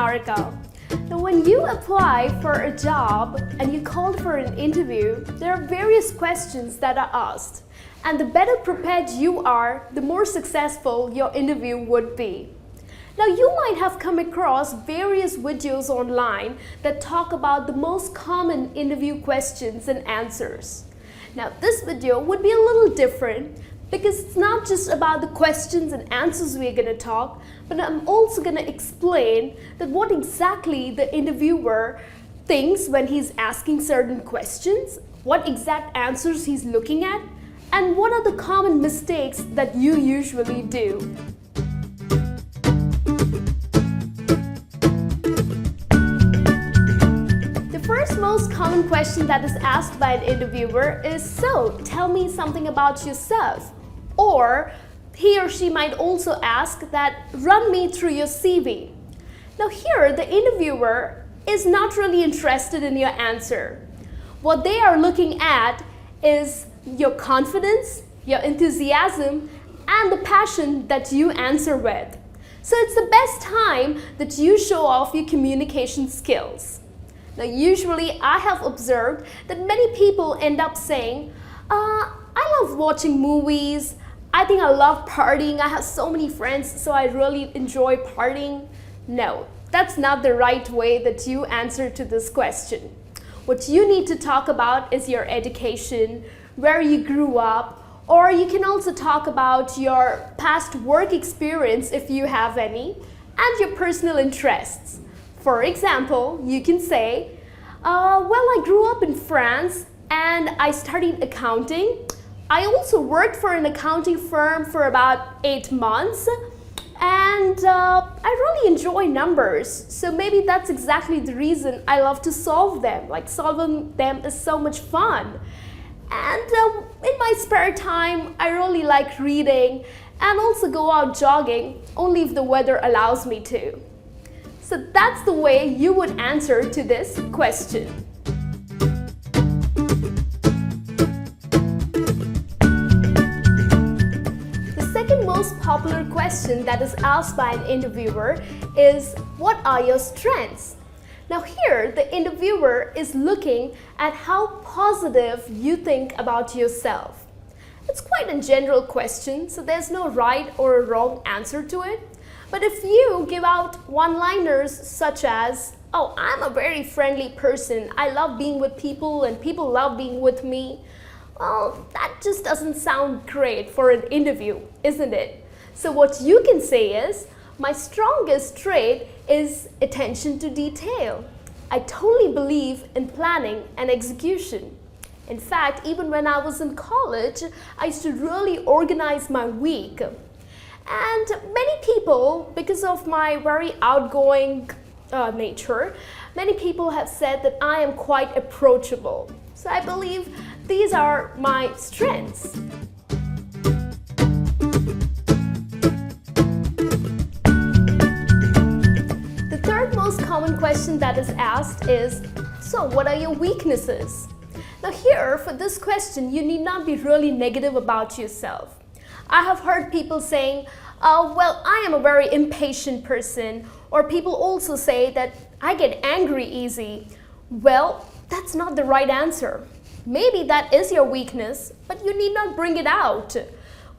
Niharika. Now, when you apply for a job and you call for an interview, there are various questions that are asked. And the better prepared you are, the more successful your interview would be. Now, you might have come across various videos online that talk about the most common interview questions and answers. Now, this video would be a little different because it's not just about the questions and answers we're going to talk, but I'm also going to explain that what exactly the interviewer thinks when he's asking certain questions, what exact answers he's looking at, and what are the common mistakes that you usually do. The first most common question that is asked by an interviewer is, so tell me something about yourself. Or he or she might also ask that, run me through your CV. Now here, the interviewer is not really interested in your answer. What they are looking at is your confidence, your enthusiasm, and the passion that you answer with. So it's the best time that you show off your communication skills. Now usually I have observed that many people end up saying, I love watching movies, I think I love partying, I have so many friends, so I really enjoy partying. No, that's not the right way that you answer to this question. What you need to talk about is your education, where you grew up, or you can also talk about your past work experience if you have any, and your personal interests. For example, you can say, well, I grew up in France and I studied accounting. I also worked for an accounting firm for about 8 months, and I really enjoy numbers. So maybe that's exactly the reason I love to solve them. Like, solving them is so much fun. And in my spare time, I really like reading and also go out jogging, only if the weather allows me to. So that's the way you would answer to this question. Most popular question that is asked by an interviewer is, what are your strengths? Now here, the interviewer is looking at how positive you think about yourself. It's quite a general question, so there's no right or wrong answer to it. But if you give out one-liners such as, oh, I'm a very friendly person, I love being with people and people love being with me, well, that just doesn't sound great for an interview, isn't it? So what you can say is, my strongest trait is attention to detail. I totally believe in planning and execution. In fact, even when I was in college, I used to really organize my week. And many people, because of my very outgoing nature, many people have said that I am quite approachable. So I believe these are my strengths. The third most common question that is asked is, so what are your weaknesses? Now here, for this question, you need not be really negative about yourself. I have heard people saying, well, I am a very impatient person, or people also say that I get angry easy. Well, that's not the right answer. Maybe that is your weakness, but you need not bring it out.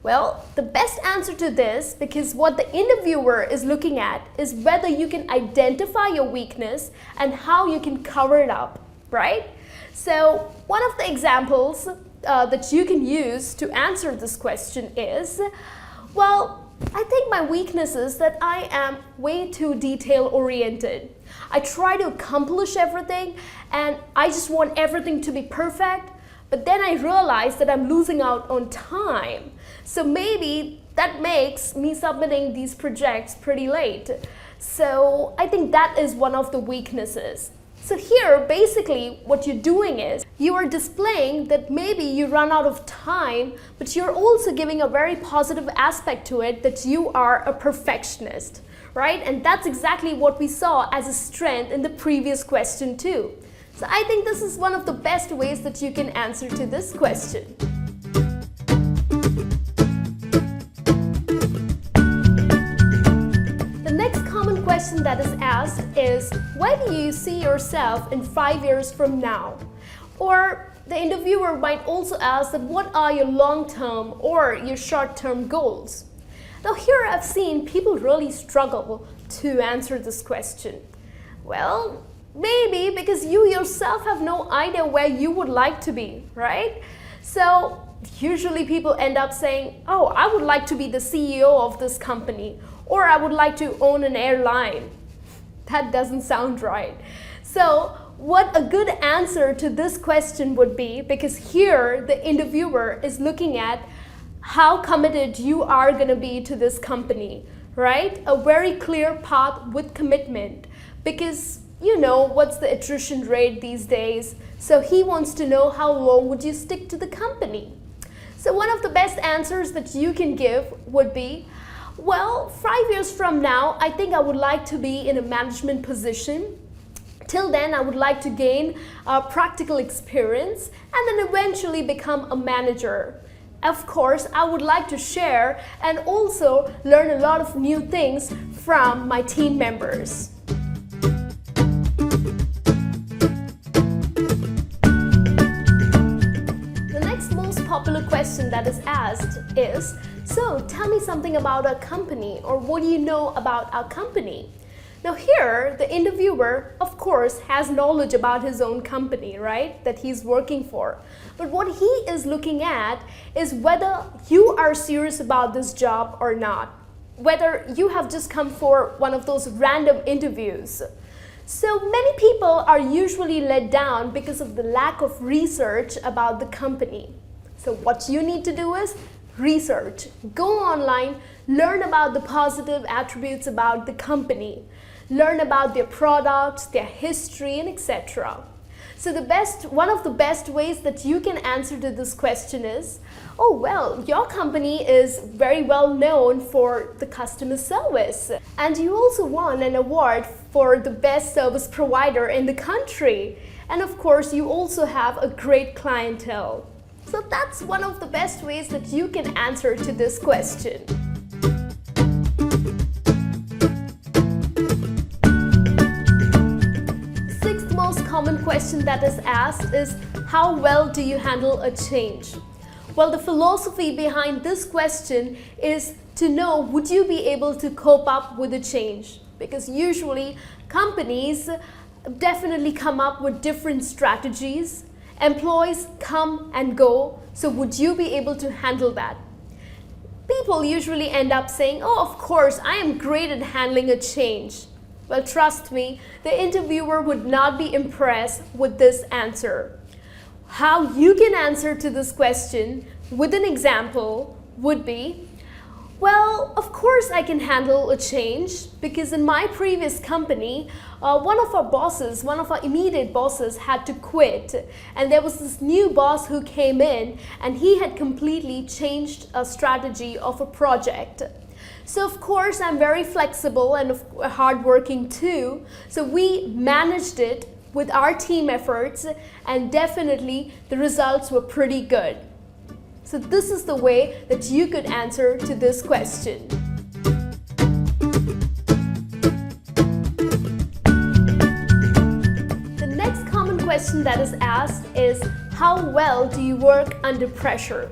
Well, the best answer to this, because what the interviewer is looking at is whether you can identify your weakness and how you can cover it up, right? So one of the examples that you can use to answer this question is, well, I think my weakness is that I am way too detail-oriented. I try to accomplish everything and I just want everything to be perfect, but then I realize that I'm losing out on time. So maybe that makes me submitting these projects pretty late. So I think that is one of the weaknesses. So here, basically, what you're doing is you are displaying that maybe you run out of time, but you're also giving a very positive aspect to it, that you are a perfectionist, right? And that's exactly what we saw as a strength in the previous question too. So I think this is one of the best ways that you can answer to this question. The next common question that is asked asked is, where do you see yourself in 5 years from now? Or the interviewer might also ask that what are your long-term or your short-term goals? Now here I've seen people really struggle to answer this question. Well, maybe because you yourself have no idea where you would like to be, right? So usually people end up saying, oh, I would like to be the CEO of this company, or I would like to own an airline. That doesn't sound right. So what a good answer to this question would be, because here the interviewer is looking at how committed you are going to be to this company, right? A very clear path with commitment, because you know what's the attrition rate these days. So he wants to know how long would you stick to the company. So one of the best answers that you can give would be, well, 5 years from now, I think I would like to be in a management position. Till then, I would like to gain practical experience and then eventually become a manager. Of course, I would like to share and also learn a lot of new things from my team members. The next most popular question that is asked is, so tell me something about our company, or what do you know about our company? Now here, the interviewer, of course, has knowledge about his own company, right, that he's working for. But what he is looking at is whether you are serious about this job or not, whether you have just come for one of those random interviews. So many people are usually let down because of the lack of research about the company. So what you need to do is research. Go online, learn about the positive attributes about the company. Learn about their products, their history, and etc. So one of the best ways that you can answer to this question is, oh well, your company is very well known for the customer service, and you also won an award for the best service provider in the country. And of course, you also have a great clientele. So that's one of the best ways that you can answer to this question. Common question that is asked is, how well do you handle a change? Well, the philosophy behind this question is to know, would you be able to cope up with a change? Because usually companies definitely come up with different strategies. Employees come and go, so would you be able to handle that? People usually end up saying, oh, of course, I am great at handling a change. Well, trust me, the interviewer would not be impressed with this answer. How you can answer to this question with an example would be, well, of course I can handle a change, because in my previous company, one of our immediate bosses had to quit, and there was this new boss who came in, and he had completely changed a strategy of a project. So of course I'm very flexible and hardworking too. So we managed it with our team efforts, and definitely the results were pretty good. So this is the way that you could answer to this question. The next common question that is asked is, how well do you work under pressure?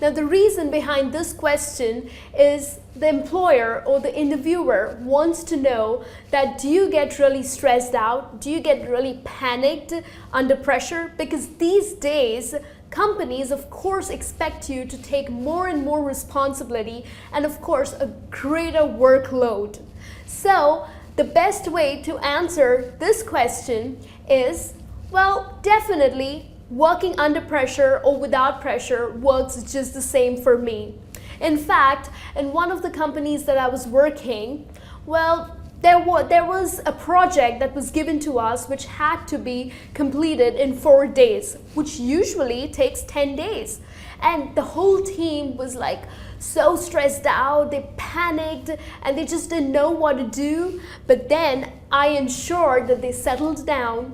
Now the reason behind this question is the employer or the interviewer wants to know that, do you get really stressed out? Do you get really panicked under pressure? Because these days, companies of course expect you to take more and more responsibility and of course a greater workload. So the best way to answer this question is, well, definitely working under pressure or without pressure works just the same for me. In fact, in one of the companies that I was working, well, there was a project that was given to us which had to be completed in 4 days, which usually takes 10 days. And the whole team was like so stressed out, they panicked, and they just didn't know what to do. But then I ensured that they settled down.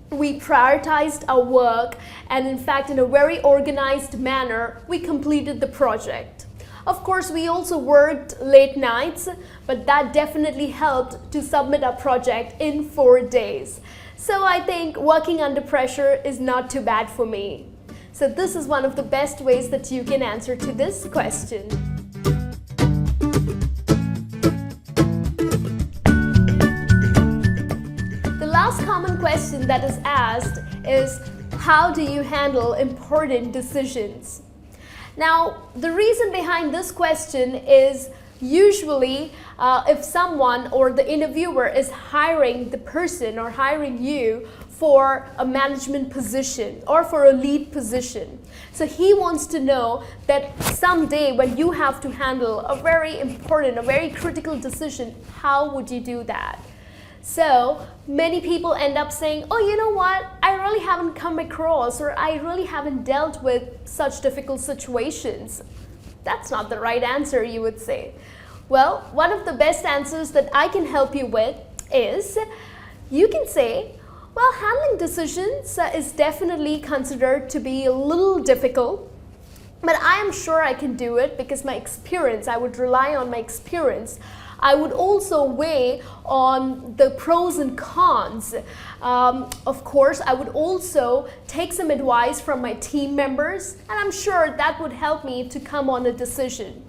We prioritized our work, and in fact, in a very organized manner, we completed the project. Of course, we also worked late nights, but that definitely helped to submit our project in 4 days. So I think working under pressure is not too bad for me. So this is one of the best ways that you can answer to this question. The last common question that is asked is, how do you handle important decisions? Now, the reason behind this question is usually if someone or the interviewer is hiring the person or hiring you for a management position or for a lead position. So he wants to know that someday when you have to handle a very important, a very critical decision, how would you do that? So many people end up saying, oh, you know what, I really haven't come across or I really haven't dealt with such difficult situations. That's not the right answer, you would say. Well, one of the best answers that I can help you with is, you can say, well, handling decisions is definitely considered to be a little difficult, but I am sure I can do it because my experience, I would rely on my experience. I would also weigh on the pros and cons. Of course, I would also take some advice from my team members, and I'm sure that would help me to come on a decision.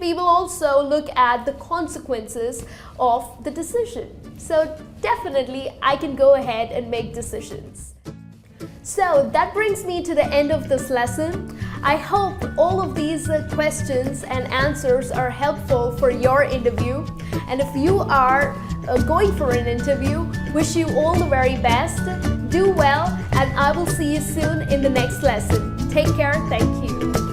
We will also look at the consequences of the decision. So definitely, I can go ahead and make decisions. So that brings me to the end of this lesson. I hope all of these questions and answers are helpful for your interview. And if you are going for an interview, wish you all the very best. Do well, and I will see you soon in the next lesson. Take care. Thank you.